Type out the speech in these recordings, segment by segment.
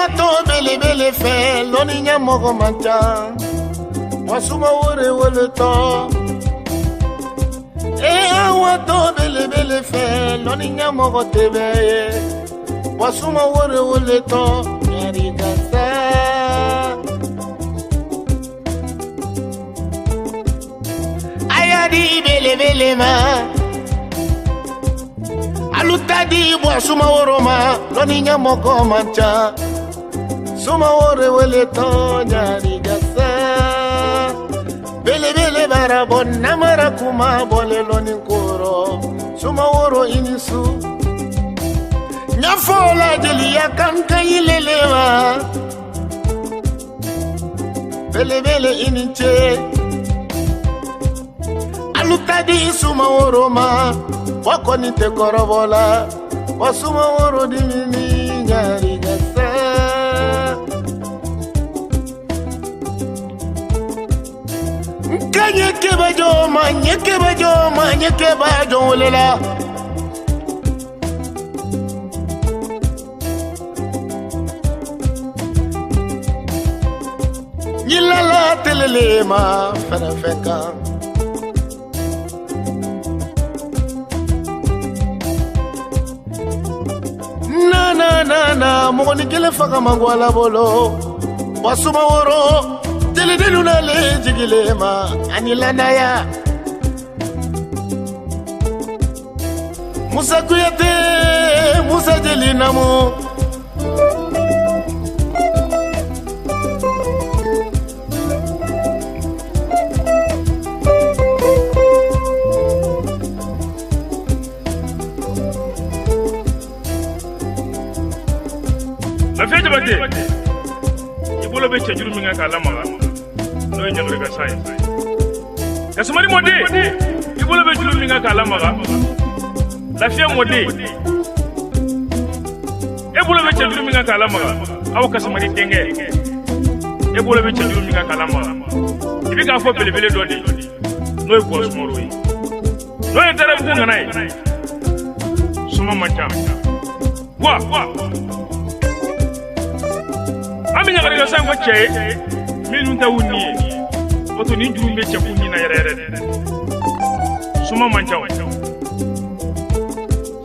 wato bele bele fe loni nya mogo manta wasuma wore wole to wato bele bele fe loni nya mogo tebe wasuma wore wole to nyari gasa ayadi bele bele ma alutadi bwa suma woroma loni nya mogo mancha suma wore wole to nyari gasa bele bele barabon namara kuma bole loni koro suma woro inisu nyafola jeli yakanka yilelewa bele bele iniche alutadi suma woroma wako nite korobola wasuma woro dimini nyari gasa nyeke bajo lela nyilala telele ma fenka na mogoni kele faka mangwala bolo wasuma woro tele deluna le jigilema anilana ya Musa Kuyate Musa Jelinamu Afeje bate ibolo be chejuru minga kala maga no nyangre ga sai kasumari mode ibolo be chejuru minga kala maga la fie mode ibolo be chejuru minga kala maga aw kasumari tenge ibolo be chejuru minga kala maga ibika fo belebele dodi no ko smoro yi no entere bu nganai suma manta wa Aminya ngari gasan ko che minun ta wuni oto ni njuru be che kunni na yere suma manjaw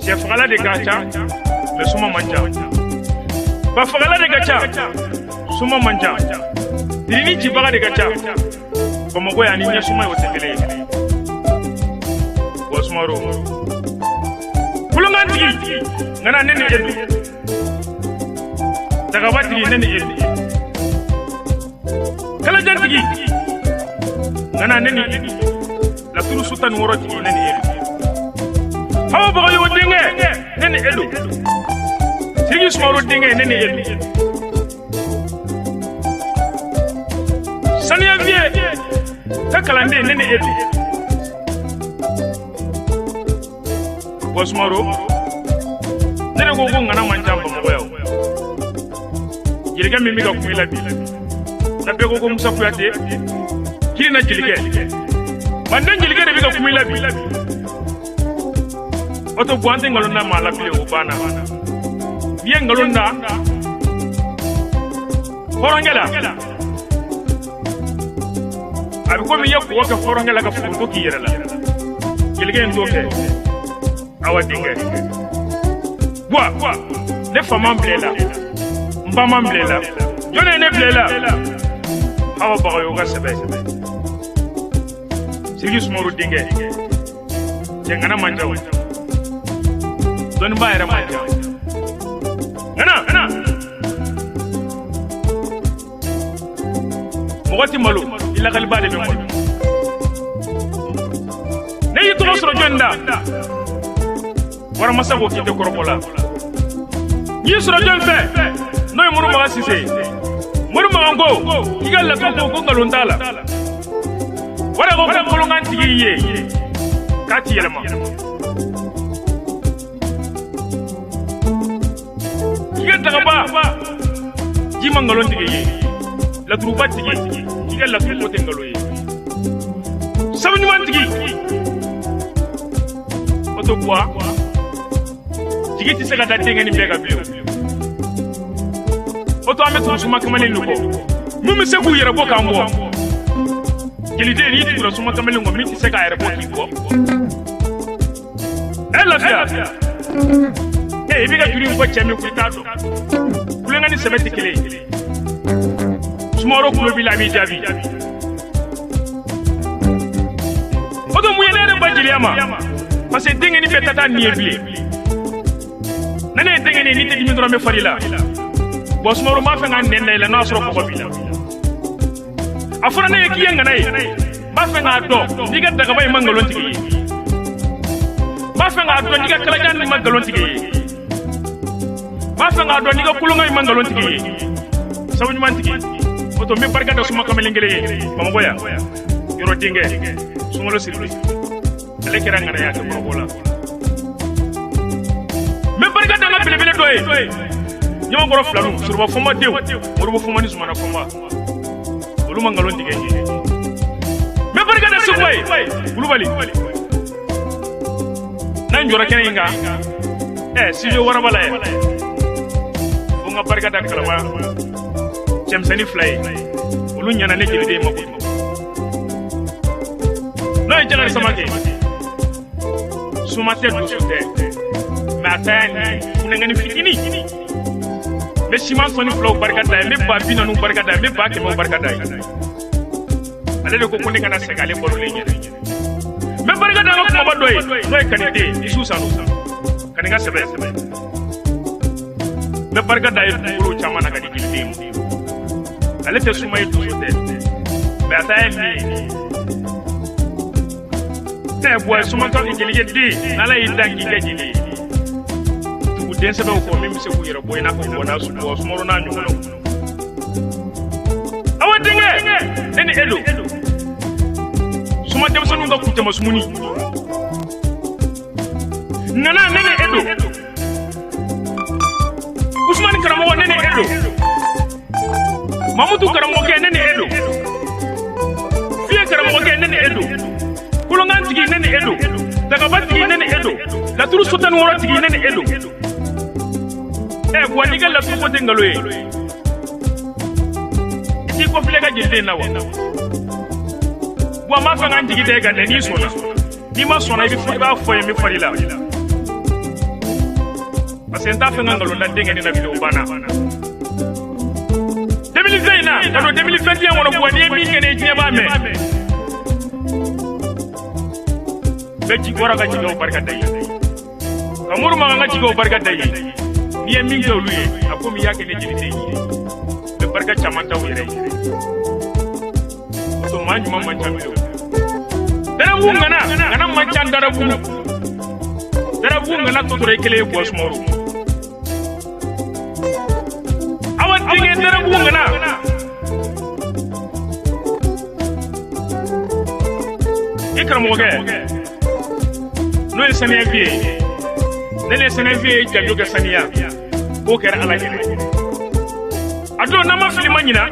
che fagala de gacha le suma manjaw ba fagala de gacha suma manjaw dini ji baga de gacha ko mo ko ya ni nya suma yo tele ko suma ro kulunganti ngana nene edu daga watiri nene edu kala jantigi ngana nene edu la turu sultan woroti nene edu hawa baga yo dinge nene edu sigi smaro dinge nene edu sania vie takalande nene edu bosmaro nene gogo ngana manjamba moyo jirga mimi ga kumila bi na be gogo Musa Kuyate kiri na jirge mandan jirge de bi ga kumila bi oto buante ngalona mala bi o bana biye ngalonda horangela abi ko mi yakko ka horangela ka fundo ki yerala jirge ndoke awa dinge bwa ne fama mblela mbama mblela jone ne blela hawa baga yoga sebe sigi sumuru dinge jengana manja don bayra manja ngana mogoti malu illa kalbade be mo ne yito soro jonda wara masago kite korobola yi soro jonfe noy muru maga sise muru maga ngo igalla ko ngalondala wala ko kolongan tigiye kati yelma igalla ba ji mangalon tigiye la truba tigiye igalla ko tengaloye sabni man tigi oto kwa jigiti sega da tengeni bega bio oto to ame to suma kamalen nuko mumi se ku yere bo kambo kilide ni tu suma kamalen ngomni ti se ka yere bo ki ko ela fia biga juri ko chemi ku ta do kulenga ni semeti kile sumoro ku bi la mi jabi odo mu yene bajiliama parce que dingeni betata ni ebile nane dingeni ni te dimi ndoro me farila bo sumoro ma fe ngan nen la na soro ko bila afura ne ki yenga nay ba fe nga do diga daga bay mangalon tigi ba fe nga do diga kala jan mangalon tigi ba fe nga do diga kulunga mangalon tigi sawni man tigi oto me barka da suma kamelengele mama boya yoro dinge sumolo sirbi ale kera ngana ya ko bola me barka da ngabele bele doy nyama goro flanu surba foma dew morbo foma ni sumana foma olu mangalon dige me barka da subay bulubali nan jora keninga si jo wara bala nga barka da kalama chemsani fly olu nyana ne jide mako no jagar samake sumate do sute matani unengani fitini me siman soni flow barka da me babina no barka da me bake mo barka da ale de ko kone kana segale bolu lenye me barka da ko ma doy doy kanite isu sanu kaninga sebe me barka da bulu chama na kadi kildim ale te sumay do sute matani te boy suma to ingelige di nala yidangi gejili tu den sebe ko mi se ku yero boy na ko wona su bo sumoro na nyulo awadinge eni edo suma dem sonu nga ku te masmuni nana nene edo usman karamo nene edo mamudu karamo ke nene edo fiye karamo ke nene edo kulongan tigi nene edo daga batigi nene edo la turu sotan wora tigi nene edo kwa diga la tu kote ngalo ye ti ko flega jinde na wa ma fa ngan tigi de ga ni sona ni ma sona bi ba fo mi farila asenta fa ngalo la denga ni na video bana 2020 na kado 2021 wona bo ni mi ngene ti ba me beji gora ga jigo barka dai kamur ma ga jigo barka dai ni mi ngi luye akomi yake ne jini dai be barka chamanta wire to manju ma mancha bido dara bu ngana mancha dara bu ngana to tore kele boss moro awan dinge dara bu ngana ikram woge no esane vie nele esane vie jajo ga saniya ko kera ala jene ado nama filima nyina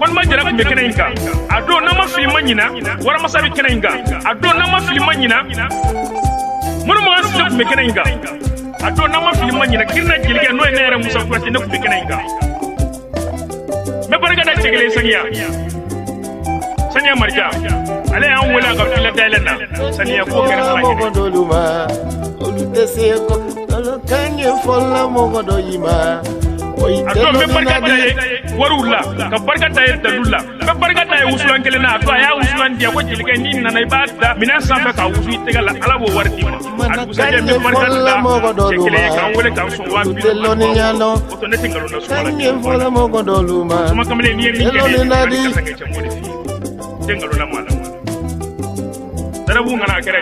kon ma jara kumbe kena inka ado nama filima nyina wara masabi kena inka ado nama filima nyina munu ma asu kumbe kena inka ado nama filima nyina kirna jilge no enere musa kwati ne kumbe kena inka me barga da tegele sanya marja ale an wala ga fila dalana sanya ko kera ala doluma olutese ko kanye folla mo do yima ato me barka taye warula ka barka taye dalula me barka taye usulan kele na ato ya usulan dia ko jilike ni na na ibada mina sambe ka usu itegala ala bo warti ma adu saje me barka da kele ka wole ka so wa bi deloni nyano oto ne tingalo na so kanye folla mo doluma suma kamele ni mi kele nadi tingalo na mala dara bu ngana kere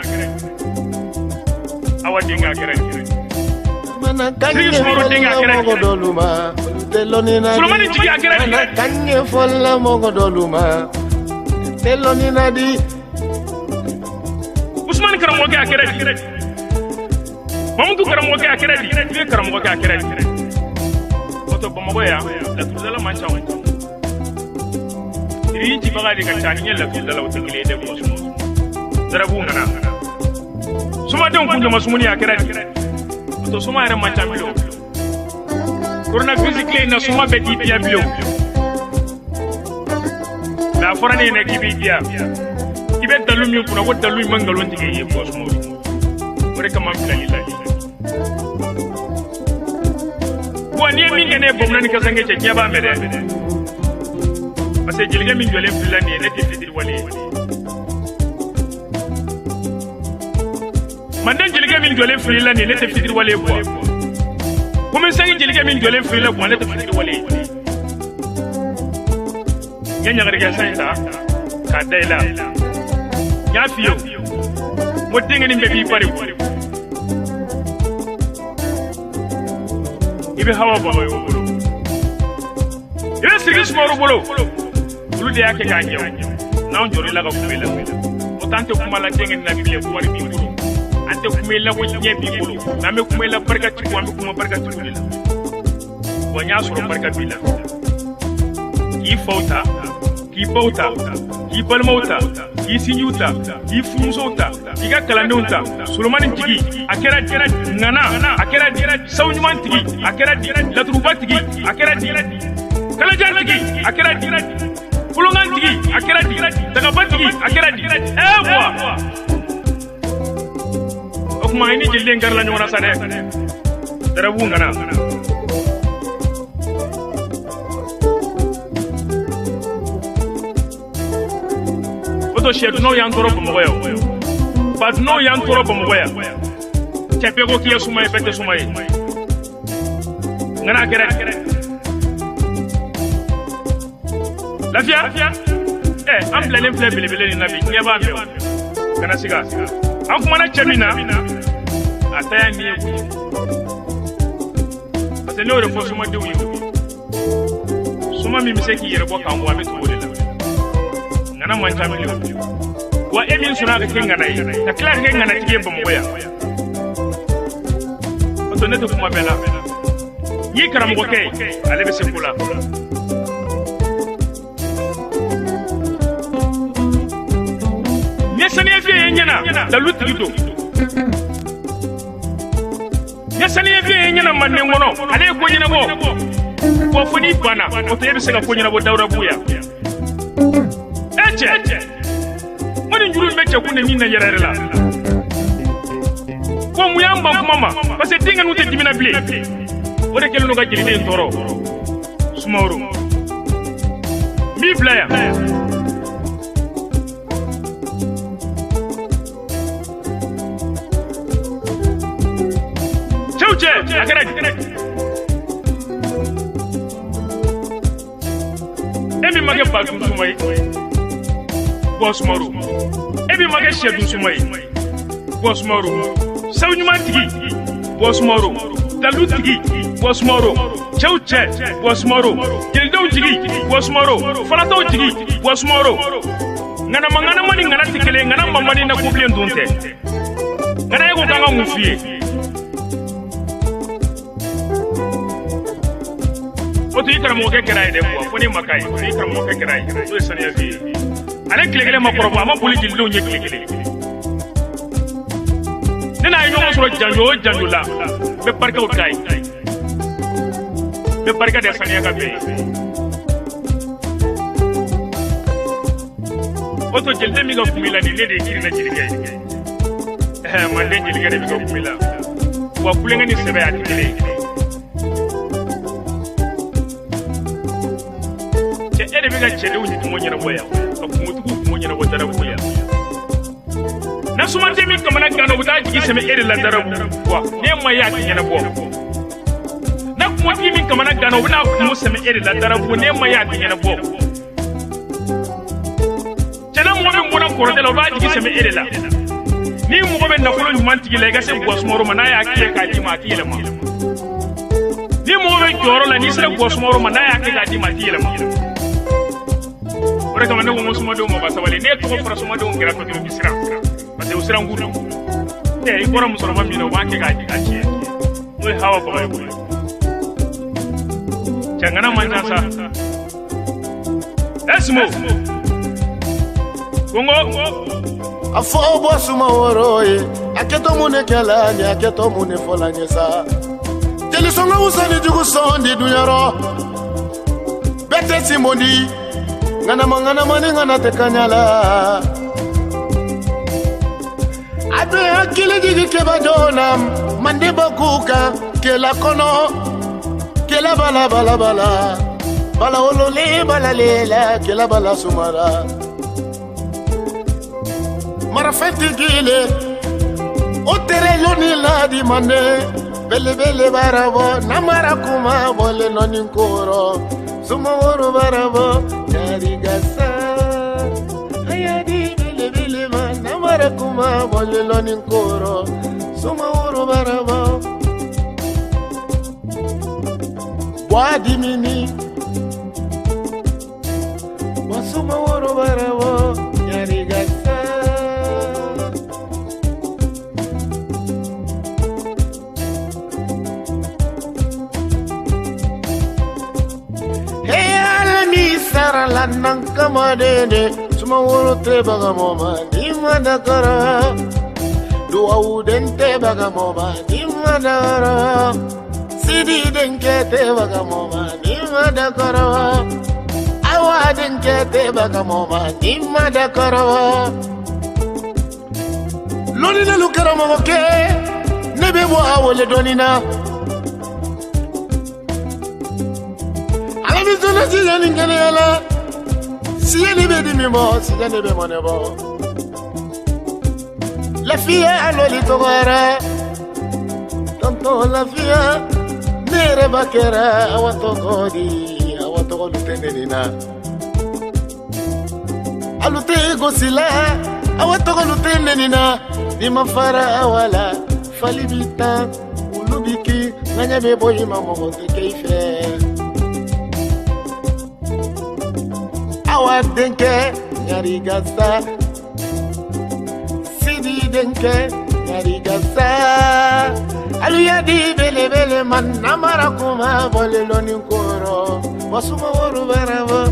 awa dinga kere mana kanye folla mo doluma deloni nadi Sulmani jigi akere mana kanye folla mo doluma deloni nadi Usman karamo ke akere Mamudu karamo ke akere ni karamo ke akere oto bomo ya la tuzala mancha wonto iri ji baga de kantani la tuzala woto gile de mo darabu ngana suma don kunjo masumuni akere to suma era mancha milo coronavirus clé na suma beti dia bio la forane ne kibi dia kibe dalumi kuna ko dalumi mangalo ntige ye ko sumo ore kama filali la wani mi ngene bomna ni kasange ce nyaba mede parce que jilga min jole filani ne te fidir wali mandan jilga min jole filani ne te fidir wali ko kuma sangi jilga min jole filani ko ne te fidir wali nyanya garga sayta ka dayla nya fiyo mo dingani mbebi bari ko ibe hawa bolo yo bolo ibe sigis moro bolo bulu de yake ganyo na on jori la ga kumela o tante kuma la dingani na bile ko wari bi bolo ante kumela ko nye bi bolo na me kumela barka ti ko me kuma barka ti bolo wanya soro barka bila ki fauta ki bauta ki balmauta ki sinyuta ki fumsota ki ga kalandunta sulmanin tigi akera nana akera sawnman tigi akera latruba tigi akera kalajan tigi akera fulungan tigi akera daga batigi akera ewa okuma ini jillen garla nyona sane darabu ngana oto sheduno yantoro bomoya badno yantoro bomoya tepego kiya sumay bete sumay ngana kere lafia am blelen fle bilibele ni nabi nyaba be kana siga am kuma na chemina ataya ni eku parce que le fo suma de wi suma mi miseki yere bo kan wa beto wole la ngana manja milio wa emin suna ka kenga nai ta klar kenga na tige bam goya to ne to kuma bela yi karam go kay ale be sekula ne sane fi nyana da lutido ne sane fi nyana manne ngono ale ko nyina bo ko funi bana o to yebe sega ko nyina bo dawra buya eche mani njuru meche kune nina yerere la ko muyamba mama parce que dinga nute dimina ble o de kelo no ga jeli den toro sumawro mi blaya chauche akara emi mage bagu sumai boss maru ebi mage shedu sumai boss maru sawnyuma tigi boss maru dalu tigi boss maru chauche boss maru jildo tigi boss maru falato tigi boss maru ngana mangana mani ngana tikele ngana mamani na kublen dunte ngana yego kanga mufie oto ikara mo ke kerai de ko foni makai ikara mo ke kerai to sania fi ale klegele makoro ma boli jildo nye klegele nena ayo mo soro janjo la be barka o kai be barka de sania ka be oto jilde mi ga kumila ni lede kirina jilge man de jilge de mi ga kumila wa kulenga ni sebe atikele te ede mi ga chede unyi tumonya na boya na wadara buya na sumante mi kamana gano buta jigi seme ere la darabu wa ne ma ya tinya bo na kuma mi kamana gano buta kuma seme ere la darabu ne ma ya tinya bo tana mo be mona ko de la ba jigi seme ere la ni mo be na ko lu man tigi le ga se bo smoro mana ya ke ka di ma ti le ma ni mo be joro la ni se bo smoro mana ya ke ka di ma ti le ma kama ne wo suma do mo basawale ne ko fara suma do ngira ko do bisira parce que usira nguru e ikora musoro mami no wake ga di achi no hawa ko bayo changana manja sa esmo kongo afo bo suma woroye aketo mune kala ni aketo mune folanye sa jeli songa usani jugu sondi dunyaro bete simoni ngana mani ngana tekanyala abe akile jigi keba jonam mande bakuka kela kono kela bala bala olole bala lela kela bala sumara marafeti gile o tere loni la di mande bele barabo namara kuma bole noni koro suma woro barabo yari gasa ayadi bele ma namara kuma bole noni koro suma woro barabo wadi mini wasuma woro barabo yari gasa lanang kamadene suma woro te baga moma ni madakara dua uden te baga moma ni madakara sidi denke te baga moma ni madakara awa denke te baga moma ni madakara loni na lukara moke nebe bo awole donina ala bizona jiyani ngene ala siyani be di mimo siyani be monebo la fille aloli togara tanto la fille nere bakera awatogodi awatogolu tenenina alute gosila awatogolu tenenina di mafara awala falibita ulubiki nanya be boyi mamogo te keife awa denke nyari gasa sidi denke nyari gasa alu yadi bele man namara kuma bole loni koro wasuma woru barabo